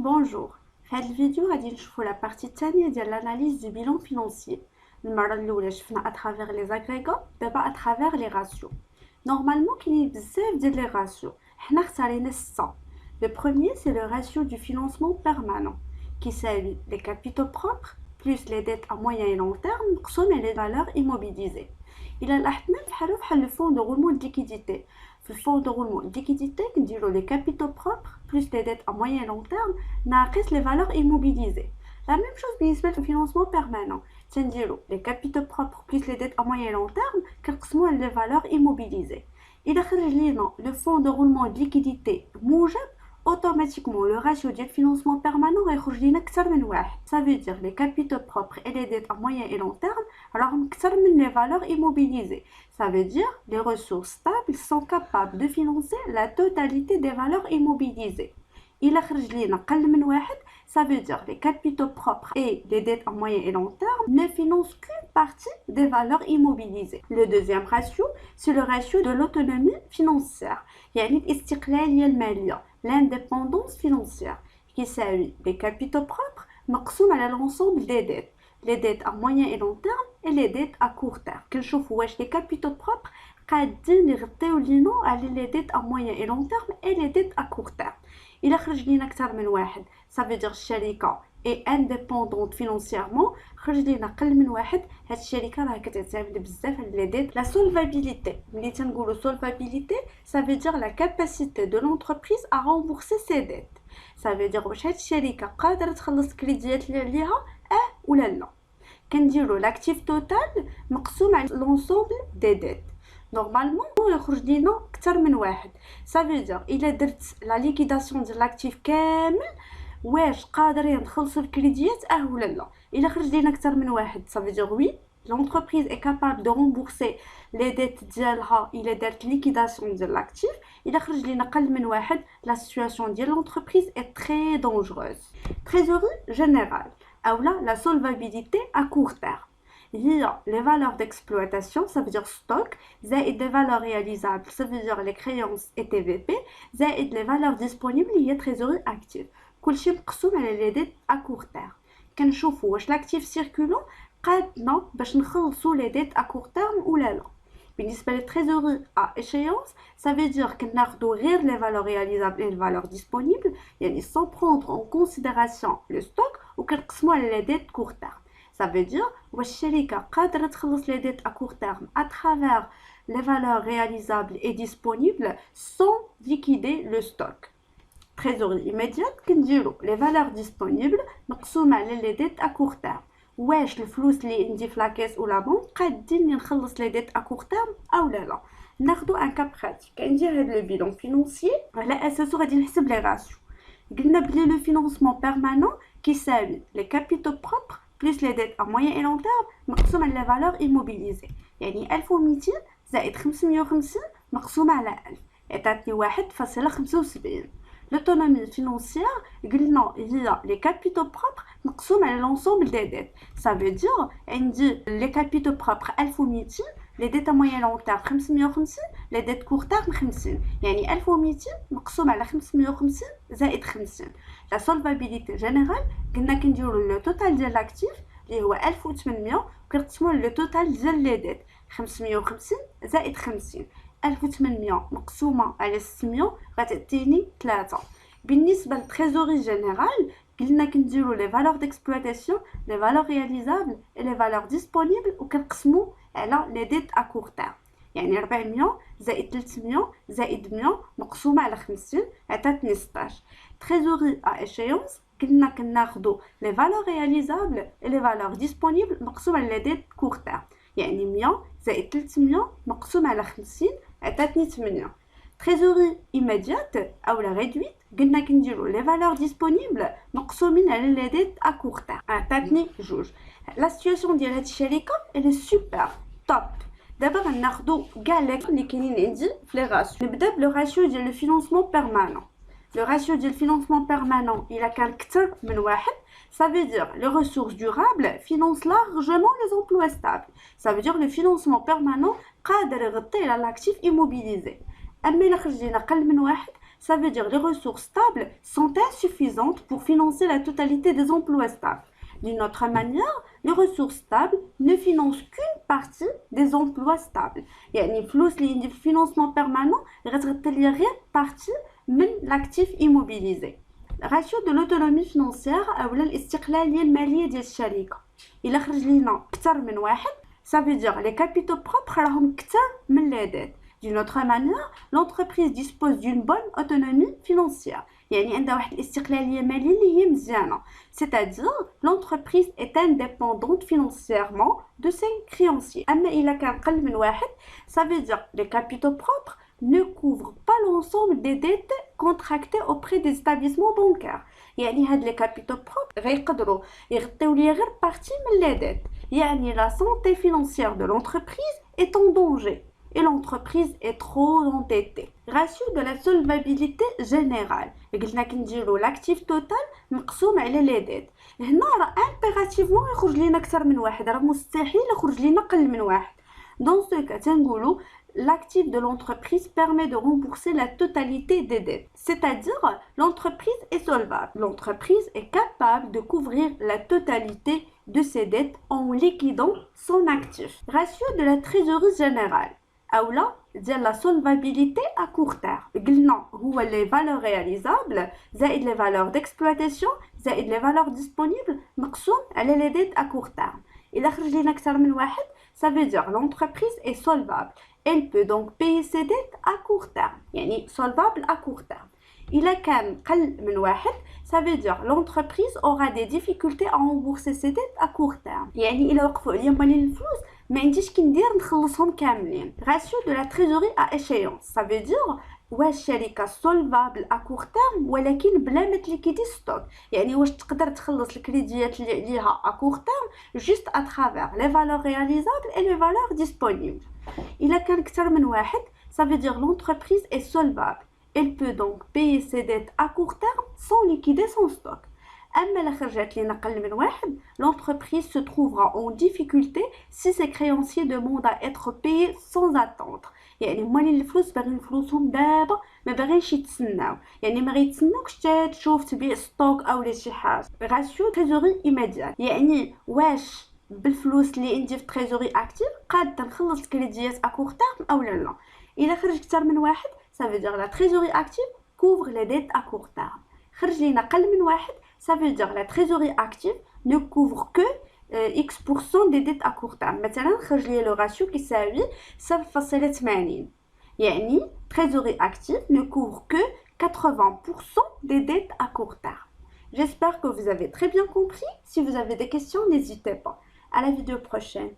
Bonjour, في هذه الفيديو غادي نشوفوا la partie الثانية ديال l'analyse du bilan financier. المرة الأولى شفنا à travers les agrégats, دابا à travers les ratios. Normalement كاينين بزاف ديال les ratios. حنا اختارينا 6. Le premier c'est le ratio du financement permanent qui s'allie les capitaux propres plus les dettes à moyen et long terme مقسوم les valeurs immobilisées. إلا لاحظنا بحال le fonds de roulement de liquidité. في الفond de roulement de liquidité كنديرو les capitaux propres plus les dettes à moyen et long terme ناقص les valeurs immobilisées. La même chose بالنسبة للفينانسمون permanent. تنديرو les capitaux propres plus les dettes à moyen et long terme كنقسموها les valeurs immobilisées. إلا خرج لينا le fonds de roulement de liquidité موجب automatiquement le ratio du financement permanent غيخرج لينا أكثر من واحد. Ça veut dire les capitaux propres et les dettes à moyen et long terme راهم أكثر من les valeurs immobilisées. Ça veut dire les ressources stables sont capables de financer la totalité des valeurs immobilisées. إلا خرج لينا قل من واحد, ça veut dire les capitaux propres et les dettes à moyen et long terme ne financent qu'une partie des valeurs immobilisées. Le deuxième ratio, c'est le ratio de l'autonomie financière, يعني الاستقلالية المالية, l'indépendance financière, qui s'allie les capitaux propres مقسوم على l'ensemble des dettes, les dettes à moyen et long terme et les dettes à court terme. كنشوفوا واش les capitaux propres قادين يغطيو لينا على les dettes à moyen et long terme et les dettes à court terme. إلا خرج لينا أكثر من واحد, ça veut dire الشركة est indépendante financièrement. خرج لينا قل من واحد, هاد الشركة راه كتعتمد بزاف على les dettes. La solvabilité, ملي تنقولوا solvabilité, ça veut dire la capacité de l'entreprise à rembourser ses dettes. Ça veut dire واش هاد الشركة قادرة تخلص الكريديات اللي عليها ولا لا. كنديروا l'actif total مقسوم على l'ensemble des dettes. Normalement يخرج لينا اكثر من واحد. Ça veut dire الا درت لا ليكيداسيون ديال لاكتيف كامل واش قادرين نخلصوا الكريديات ولا لا. الا خرج لينا اكثر من واحد, ça veut dire oui, l'entreprise est capable de rembourser les dettes ديالها الا دارت ليكيداسيون ديال لاكتيف. الا خرج لينا قل من واحد, la situation ديال l'entreprise est très dangereuse. Trésorerie générale ou la solvabilité à court terme. Il y a les valeurs d'exploitation, ça veut dire stock, زائد les valeurs réalisables, ça veut dire les créances et TVP, زائد les valeurs disponibles, il y a trésorerie active. كلشي مقسوم على les dettes à court terme. كنشوفوا واش l'actif circulant قادنا باش نخلصوا les dettes à court terme ولا لا. بالنسبة للتريزوري à échéance, ça veut dire كناخدو غير les valeurs réalisables et les valeurs disponibles, يعني sans prendre en considération le stock, وكنقسموا على les dettes court terme. Ça veut dire واش الشركة قادرة تخلص les dettes à court terme à travers les valeurs réalisables et disponibles sans liquider le stock. Trésorerie immédiate كنديرو les valeurs disponibles مقسومة على les dettes à court terme. واش الفلوس اللي عندي في لاكيس ولا بنك قادين نخلص لي ديت ا كور تيرم او لا. ناخذ ان كا براتيك, كندير هذا لو بيلون فينانسيي على اساسو غادي نحسب لي راسيو. قلنا بلي لو فينانسمون بيرمانون كيساوي لي كابيتو بروبر بلس لي ديت ا موين اي لون تيرم مقسوم على لي فالور ايموبيليزي, يعني 1200 زائد 550 مقسوم على 1000 يعطيني 1.75. L'autonomie financière, il y a les capitaux propres مقسوم على l'ensemble des dettes. Ça veut dire عندي les capitaux propres 1200, les dettes à moyen long terme 550, les dettes court terme 50. يعني 1200 مقسوم على 550 زائد 50. La solvabilité générale قلنا كنديروا le total ديال l'actif اللي هو 1800 وكنقسموه le total ديال les dettes 550 زائد 50. 1800 مقسومة على 600 غتعطيني 3. بالنسبة للتريزوري جينيرال قلنا كنديرو les valeurs d'exploitation, les valeurs réalisables et les valeurs disponibles وكنقسمو على les dettes à court terme, يعني 400 زائد 300 زائد 100 مقسومة على 50 عطاتني 16. تريزوري à échéance قلنا كناخدو les valeurs réalisables et les valeurs disponibles مقسوم على les dettes court terme, يعني 100 زائد 300 مقسوم على 50 عطاتني 8. تريزوري immédiate او لا ريدويت قلنا كنديرو les valeurs disponibles مقسومين على les dettes à court terme عطاتني 2. لا سيتوياسيون ديال هاد الشركه اللي سوبر توب. دابا غناخدو كاع اللي كاينين عندي في لي راسيو. نبدا بلو راسيو ديال لو فينانسمون بيرمانون. لو راسيو ديال الفينانسمون بيرمانون الا كان اكثر من واحد, ça veut dire les ressources durables financent largement les emplois stables. Ça veut dire le financement permanent قادر يغطي على l'actif immobilisé. اما الا خرج لينا قل من واحد, ça veut dire les ressources stables sont insuffisantes pour financer la totalité des emplois stables. D'une autre manière, les ressources stables ne financent qu'une partie des emplois stables. يعني الفلوس اللي عندي في financement permanent غتغطي لي غير partie من l'actif immobilisé. ratio de l'autonomie financière أو الاستقلالية المالية ديال الشركة. إلا خرج لينا أكثر من واحد ça veut dire les capitaux propres راهم أكثر من les dettes. D'une autre manière, l'entreprise dispose d'une bonne autonomie financière. يعني عندها واحد الاستقلالية مالية اللي هي مزيانة. C'est-à-dire, l'entreprise est indépendante financièrement de ses créanciers. أما إلا كان قل من واحد, ça veut dire les capitaux propres ne couvrent pas l'ensemble des dettes contractées auprès des établissements bancaires. يعني هاد les capitaux propres غيقدروا يغطيو لي غير partie من les dettes. يعني la santé financière de l'entreprise est en danger. Et l'entreprise est trop endettée. Ratio de la solvabilité générale. قلنا كنديرو l'actif total مقسوم على les dettes. هنا راه impérativement يخرج لينا أكثر من واحد، راه مستحيل يخرج لينا قل من واحد. Dans ce cas تنقولو l'actif de l'entreprise permet de rembourser la totalité des dettes. C'est-à-dire, l'entreprise est solvable. L'entreprise est capable de couvrir la totalité de ses dettes en liquidant son actif. Ratio de la trésorerie générale. أولا ديال la solvabilité à court terme. قلنا هو les valeurs réalisables زائد les valeurs d'exploitation زائد les valeurs disponibles مقسوم على les dettes à court terme. إلا خرج لينا أكثر من واحد ça veut dire l'entreprise est solvable. Elle peut donc payer ses dettes à court terme. يعني solvable à court terme. إلا كان قل من واحد ça veut dire l'entreprise aura des difficultés à rembourser ses dettes à court terme. يعني إلا وقفوا عليا مالين الفلوس ما عنديش كي ندير نخلصهم كاملين. Ratio de la trésorerie à échéance. Ça veut dire واش الشركة solvable à court terme ولكن بلا ما تليكيدي ستوك. يعني واش تقدر تخلص الكريديات اللي عليها à court terme juste à travers les valeurs réalisables et les valeurs disponibles. إلا كان أكثر من واحد ça veut dire l'entreprise est solvable. Elle peut donc payer ses dettes à court terme sans liquider son stock. أما لا خرجت لينا قل من واحد, l'entreprise se trouvera en difficulté si ses créanciers demandent à être payés sans attendre. يعني مالين الفلوس باغيين فلوسهم دابا ما باغينش يتسناو, يعني ما غيتسناوكش حتى تشوف تبيع ستوك او شي حاجه. راسيو تريزوري ايميديات, يعني واش بالفلوس اللي عندي في تريزوري اكتيف قاده نخلص الكريديات ا كور تيرم او لا. الا خرج اكثر من واحد ça veut dire la trésorerie active couvre les dettes à court terme. خرج لينا قل من واحد ça veut dire la trésorerie active ne couvre que X% des dettes à court terme. مثلا خرج لي le ratio كيساوي 0.80. يعني trésorerie active ne couvre que 80% des dettes à court terme. J'espère que vous avez très bien compris. Si vous avez des questions, n'hésitez pas. À la vidéo prochaine.